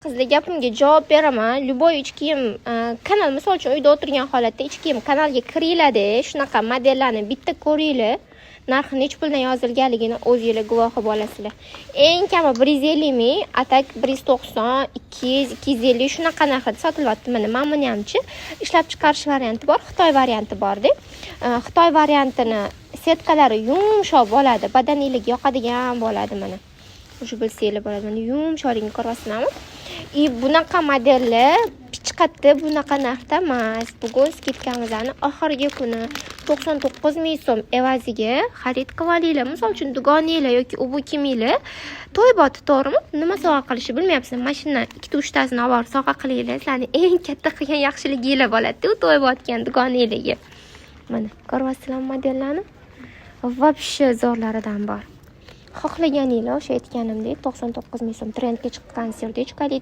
Qizlar gapimga javob beraman. Любой ichki kiyim kanal, misol uchun uyda o'tirgan holatda ichki kiyim kanalga kiringlar-da, shunaqa modellarni bitta ko'ringlar. Narxi nech puldan yozilganligini o'zingizlar guvohi bo'lasizlar. Eng kami 150 ming, atak 190, 200, 250 shunaqa narxda sotilyapti. Mana buni hamchi ishlab chiqarish varianti bor, Xitoy varianti bor-da. Xitoy variantini setkalari yumshoq bo'ladi, badaningizga yoqadigan bo'ladi mana. Shu bilsanglar bo'ladi. Mana yumshoqligini ko'ryapsizlarmi? Bunaqa modellar pichqatda bunaqa narxda emas. Bugun skidkamizni oxirgi kuni 99 ming so'm evaziga xarid qilib olinglar. Misol uchun dugonanglar yoki ubu kiminglar to'y boti, to'g'rimi? Nima sovg'a qilishni bilmayapsiz. Mashinadan 2-3 tasini olib borib sovg'a qilinglar. Sizlarning eng katta qilgan yaxshiliginglar bo'ladi-ku, to'y botgan dugonanglarga. Mana ko'ryapsizlarmi modellarni? Вообще zo'rlaridan bor. Xohlaganinglar o'sha aytganimdek 99 ming so'm trendga chiqqan serdichkali